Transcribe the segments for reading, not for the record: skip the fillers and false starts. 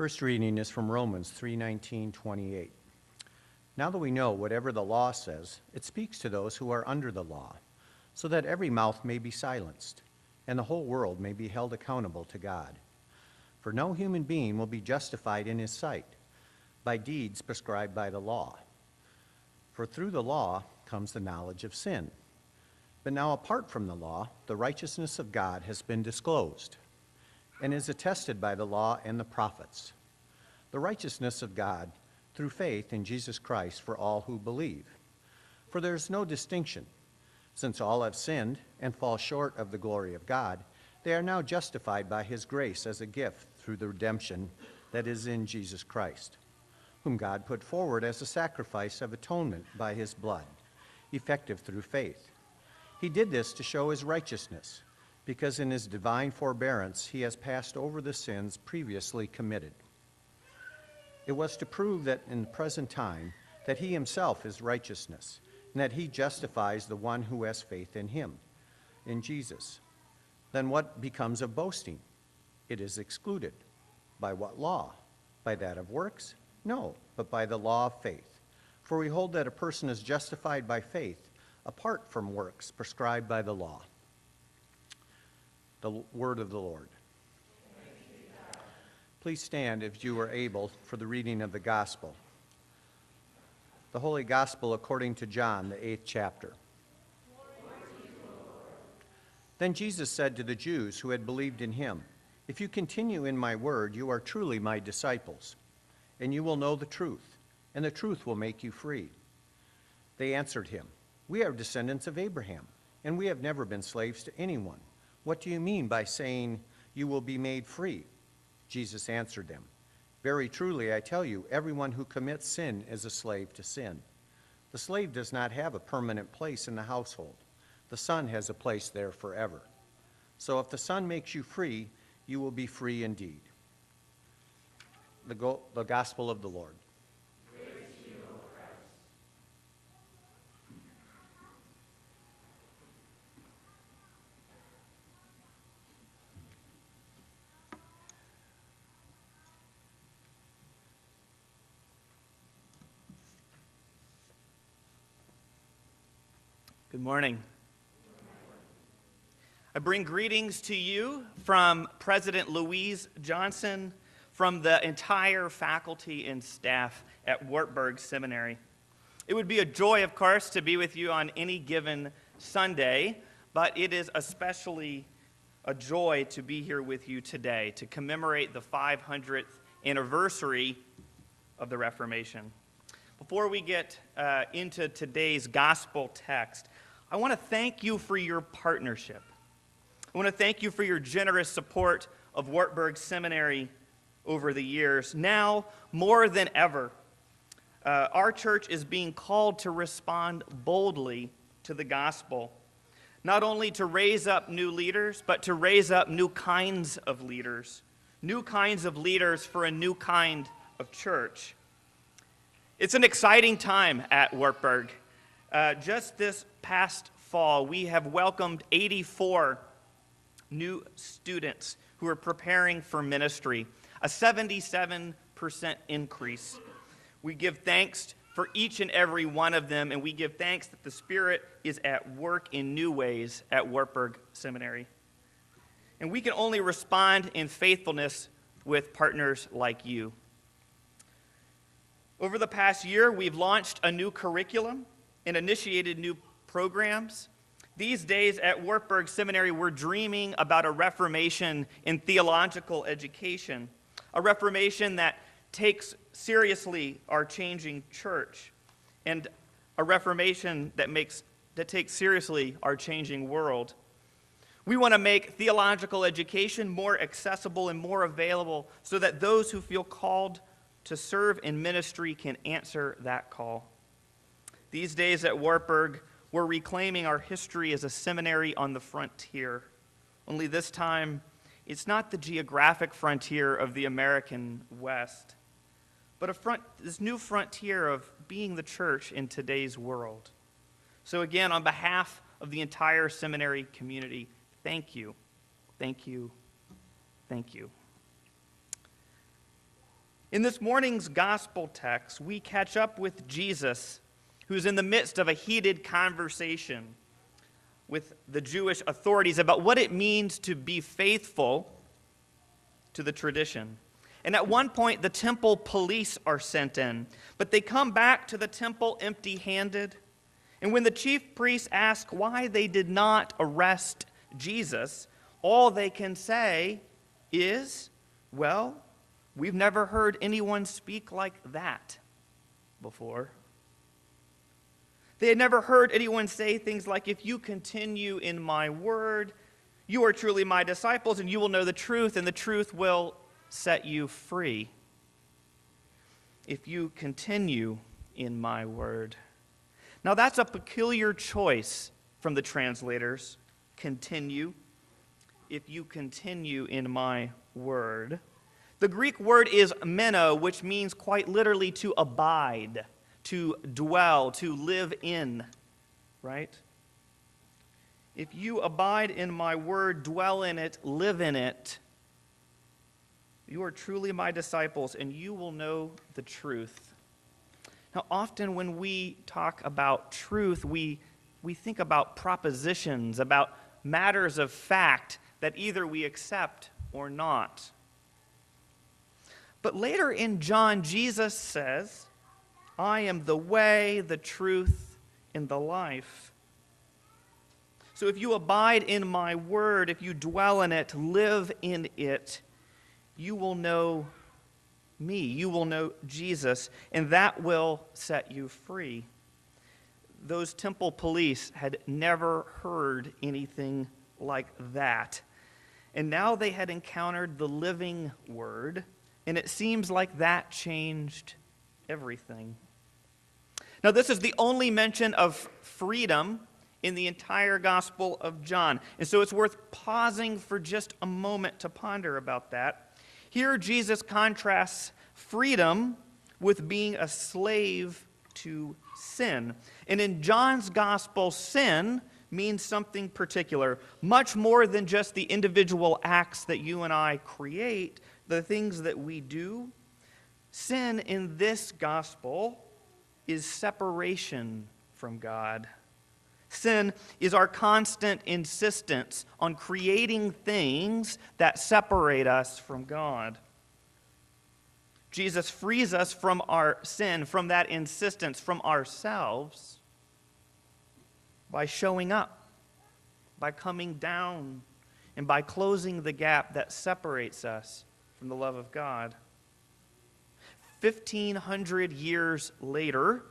First reading is from Romans 3:19-28. Now that we know whatever the law says, it speaks to those who are under the law, so that every mouth may be silenced, and the whole world may be held accountable to God. For no human being will be justified in his sight by deeds prescribed by the law. For through the law comes the knowledge of sin. But now apart from the law, the righteousness of God has been disclosed, and is attested by the law and the prophets. The righteousness of God through faith in Jesus Christ for all who believe. For there is no distinction, since all have sinned and fall short of the glory of God. They are now justified by his grace as a gift through the redemption that is in Jesus Christ, whom God put forward as a sacrifice of atonement by his blood, effective through faith. He did this to show his righteousness, because in his divine forbearance he has passed over the sins previously committed. It was to prove that in the present time that he himself is righteousness, and that he justifies the one who has faith in him, in Jesus. Then what becomes of boasting? It is excluded. By what law? By that of works? No, but by the law of faith. For we hold that a person is justified by faith apart from works prescribed by the law. The word of the Lord. Please stand if you are able for the reading of the gospel. The Holy Gospel according to John, the 8th chapter. Then Jesus said to the Jews who had believed in him, "If you continue in my word, you are truly my disciples, and you will know the truth, and the truth will make you free." They answered him, "We are descendants of Abraham, and we have never been slaves to anyone. What do you mean by saying you will be made free?" Jesus answered them, "Very truly I tell you, everyone who commits sin is a slave to sin. The slave does not have a permanent place in the household. The son has a place there forever. So if the Son makes you free, you will be free indeed." The Gospel of the Lord. Praise to you, O Christ. Good morning. I bring greetings to you from President Louise Johnson, from the entire faculty and staff at Wartburg Seminary. It would be a joy, of course, to be with you on any given Sunday, but it is especially a joy to be here with you today to commemorate the 500th anniversary of the Reformation. Before we get into today's gospel text, I want to thank you for your partnership. I want to thank you for your generous support of Wartburg Seminary over the years. Now, more than ever, our church is being called to respond boldly to the gospel, not only to raise up new leaders, but to raise up new kinds of leaders for a new kind of church. It's an exciting time at Wartburg. Just this past fall, we have welcomed 84 new students who are preparing for ministry, a 77% increase. We give thanks for each and every one of them, and we give thanks that the Spirit is at work in new ways at Wartburg Seminary. And we can only respond in faithfulness with partners like you. Over the past year, we've launched a new curriculum and initiated new programs. These days at Wartburg Seminary, we're dreaming about a reformation in theological education, a reformation that takes seriously our changing church, and a reformation that takes seriously our changing world. We want to make theological education more accessible and more available so that those who feel called to serve in ministry can answer that call. These days at Wartburg, we're reclaiming our history as a seminary on the frontier. Only this time, it's not the geographic frontier of the American West, but this new frontier of being the church in today's world. So again, on behalf of the entire seminary community, thank you, thank you, thank you. In this morning's gospel text, we catch up with Jesus, who's in the midst of a heated conversation with the Jewish authorities about what it means to be faithful to the tradition. And at one point, the temple police are sent in, but they come back to the temple empty-handed. And when the chief priests ask why they did not arrest Jesus, all they can say is, well, we've never heard anyone speak like that before. They had never heard anyone say things like, if you continue in my word, you are truly my disciples, and you will know the truth, and the truth will set you free. If you continue in my word. Now that's a peculiar choice from the translators. Continue. If you continue in my word. The Greek word is meno, which means quite literally to abide, to dwell, to live in, right? If you abide in my word, dwell in it, live in it, you are truly my disciples, and you will know the truth. Now, often when we talk about truth, we think about propositions, about matters of fact that either we accept or not. But later in John, Jesus says, I am the way, the truth, and the life. So if you abide in my word, if you dwell in it, live in it, you will know me, you will know Jesus, and that will set you free. Those temple police had never heard anything like that. And now they had encountered the living word, and it seems like that changed everything. Now, this is the only mention of freedom in the entire Gospel of John. And so it's worth pausing for just a moment to ponder about that. Here, Jesus contrasts freedom with being a slave to sin. And in John's Gospel, sin means something particular, much more than just the individual acts that you and I create, the things that we do. Sin in this Gospel is separation from God. Sin is our constant insistence on creating things that separate us from God. Jesus frees us from our sin, from that insistence, from ourselves, by showing up, by coming down, and by closing the gap that separates us from the love of God. 1,500 years later,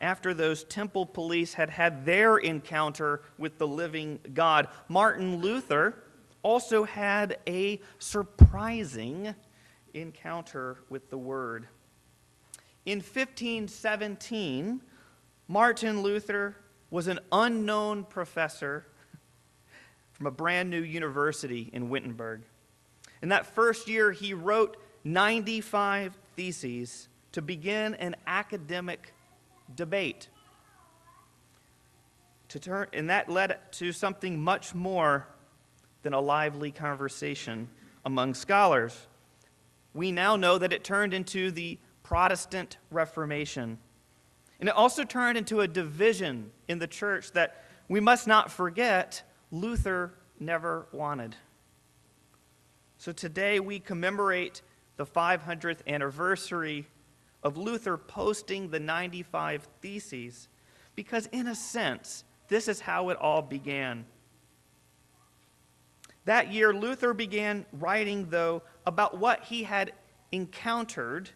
after those temple police had had their encounter with the living God, Martin Luther also had a surprising encounter with the Word. In 1517, Martin Luther was an unknown professor from a brand new university in Wittenberg. In that first year, he wrote 95 theses to begin an academic debate. And that led to something much more than a lively conversation among scholars. We now know that it turned into the Protestant Reformation. And it also turned into a division in the church that we must not forget Luther never wanted. So today we commemorate the 500th anniversary of Luther posting the 95 Theses, because in a sense, this is how it all began. That year, Luther began writing, though, about what he had encountered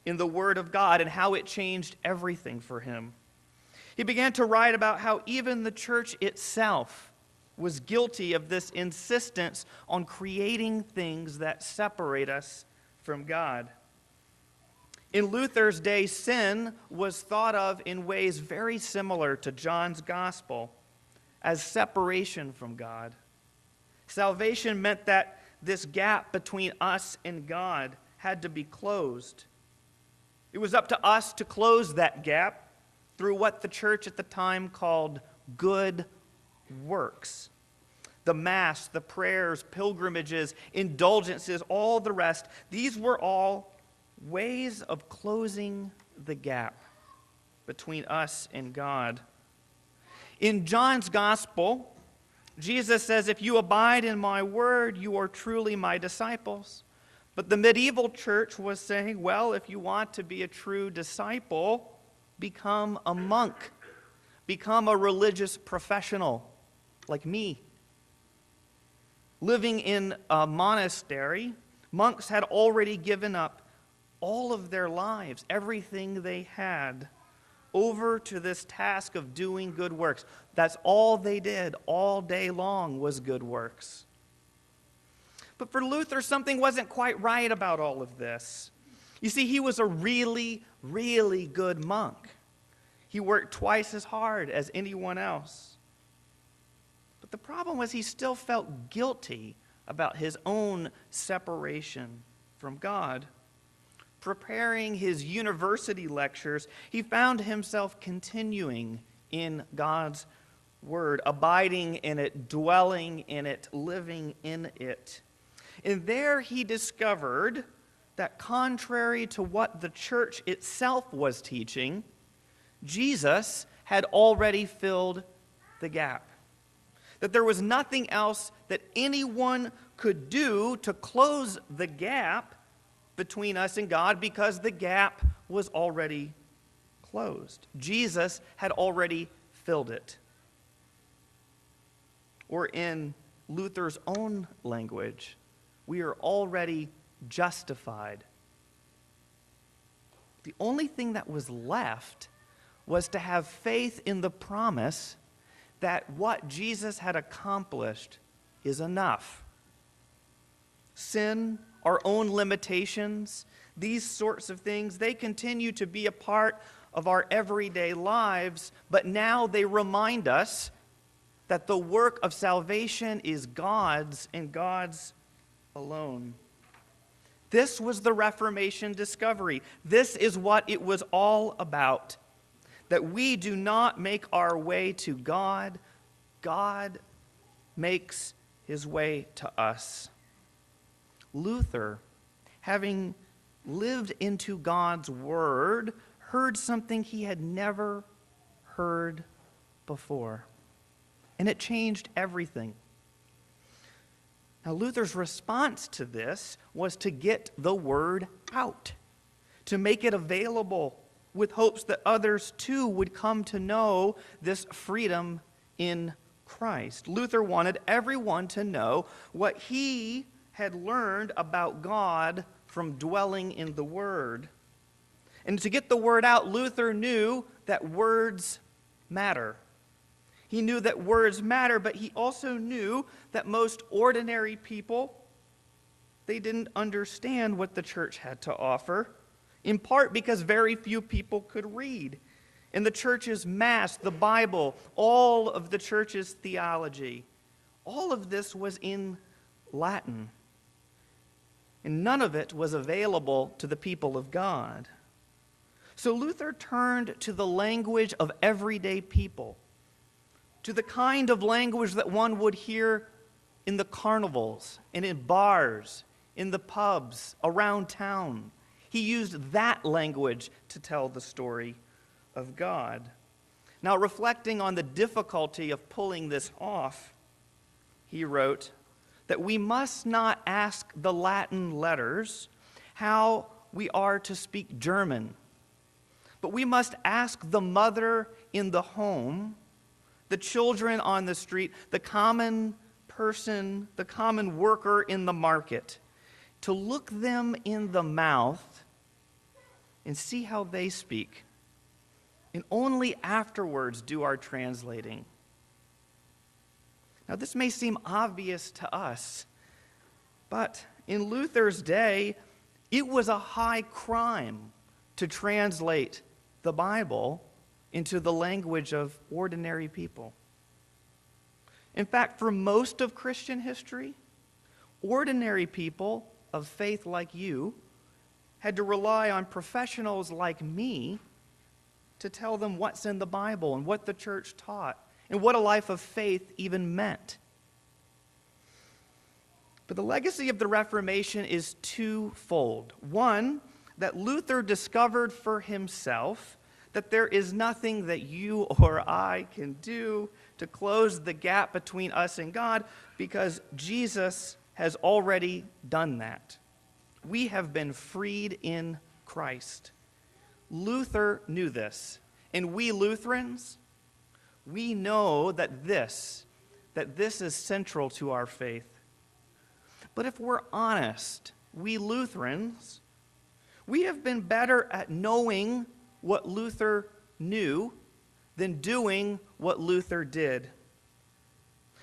in the Word of God and how it changed everything for him. He began to write about how even the church itself was guilty of this insistence on creating things that separate us from God. In Luther's day, sin was thought of in ways very similar to John's gospel as separation from God. Salvation meant that this gap between us and God had to be closed. It was up to us to close that gap through what the church at the time called good works. The Mass, the prayers, pilgrimages, indulgences, all the rest, these were all ways of closing the gap between us and God. In John's Gospel, Jesus says, "If you abide in my word, you are truly my disciples." But the medieval church was saying, well, if you want to be a true disciple, become a monk. Become a religious professional like me. Living in a monastery, monks had already given up all of their lives, everything they had, over to this task of doing good works. That's all they did all day long, was good works. But for Luther, something wasn't quite right about all of this. You see, he was a really, really good monk. He worked twice as hard as anyone else. But the problem was he still felt guilty about his own separation from God. Preparing his university lectures, he found himself continuing in God's word, abiding in it, dwelling in it, living in it. And there he discovered that contrary to what the church itself was teaching, Jesus had already filled the gap. That there was nothing else that anyone could do to close the gap between us and God, because the gap was already closed. Jesus had already filled it. Or in Luther's own language, we are already justified. The only thing that was left was to have faith in the promise that what Jesus had accomplished is enough. Sin, our own limitations, these sorts of things, they continue to be a part of our everyday lives, but now they remind us that the work of salvation is God's and God's alone. This was the Reformation discovery. This is what it was all about. That we do not make our way to God. God makes his way to us. Luther, having lived into God's word, heard something he had never heard before. And it changed everything. Now, Luther's response to this was to get the word out, to make it available with hopes that others too would come to know this freedom in Christ. Luther wanted everyone to know what he had learned about God from dwelling in the Word. And to get the word out, Luther knew that words matter. He knew that words matter, but he also knew that most ordinary people, they didn't understand what the church had to offer, in part because very few people could read. In the church's Mass, the Bible, all of the church's theology, all of this was in Latin. And none of it was available to the people of God. So Luther turned to the language of everyday people, to the kind of language that one would hear in the carnivals and in bars, in the pubs, around town. He used that language to tell the story of God. Now, reflecting on the difficulty of pulling this off, he wrote that we must not ask the Latin letters how we are to speak German, but we must ask the mother in the home, the children on the street, the common person, the common worker in the market, to look them in the mouth and see how they speak. And only afterwards do our translating. Now, this may seem obvious to us, but in Luther's day, it was a high crime to translate the Bible into the language of ordinary people. In fact, for most of Christian history, ordinary people of faith like you had to rely on professionals like me to tell them what's in the Bible and what the church taught and what a life of faith even meant. But the legacy of the Reformation is twofold. One, that Luther discovered for himself that there is nothing that you or I can do to close the gap between us and God, because Jesus has already done that. We have been freed in Christ. Luther knew this, and we Lutherans, we know that this is central to our faith. But if we're honest, we Lutherans, we have been better at knowing what Luther knew than doing what Luther did.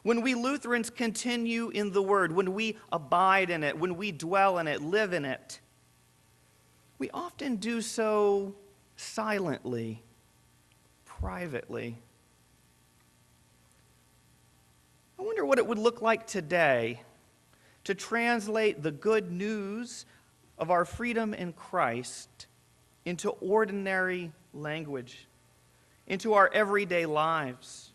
When we Lutherans continue in the Word, when we abide in it, when we dwell in it, live in it, we often do so silently, privately. I wonder what it would look like today to translate the good news of our freedom in Christ into ordinary language, into our everyday lives.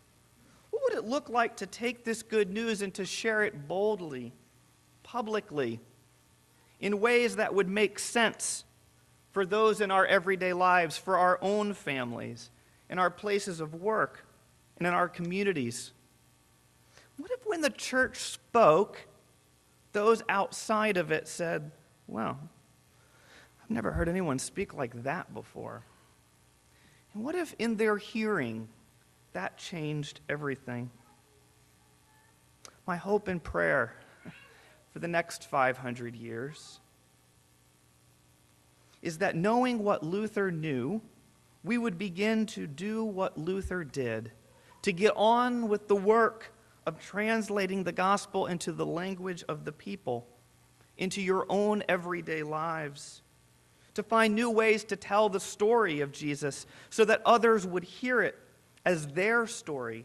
What would it look like to take this good news and to share it boldly, publicly, in ways that would make sense for those in our everyday lives, for our own families, in our places of work, and in our communities? What if when the church spoke, those outside of it said, well, I've never heard anyone speak like that before? And what if in their hearing, that changed everything? My hope and prayer for the next 500 years is that knowing what Luther knew, we would begin to do what Luther did, to get on with the work of translating the gospel into the language of the people, into your own everyday lives, to find new ways to tell the story of Jesus so that others would hear it as their story,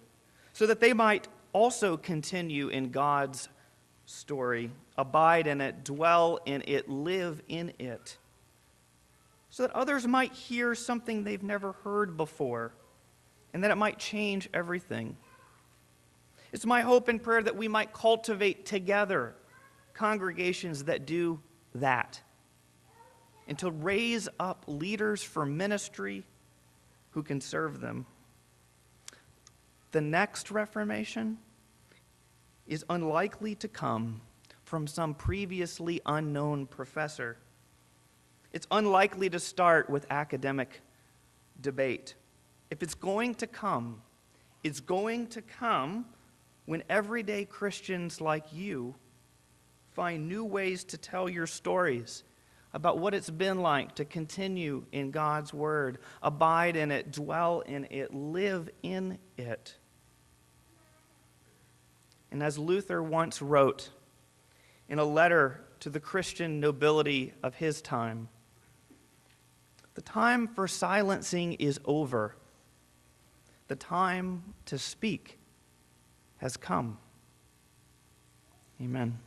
so that they might also continue in God's story, abide in it, dwell in it, live in it, so that others might hear something they've never heard before, and that it might change everything. It's my hope and prayer that we might cultivate together congregations that do that, and to raise up leaders for ministry who can serve them. The next Reformation is unlikely to come from some previously unknown professor. It's unlikely to start with academic debate. If it's going to come, it's going to come when everyday Christians like you find new ways to tell your stories about what it's been like to continue in God's Word, abide in it, dwell in it, live in it. And as Luther once wrote in a letter to the Christian nobility of his time, the time for silencing is over. The time to speak has come. Amen.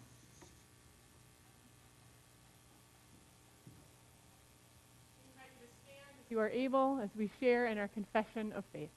If you are able, as we share in our confession of faith.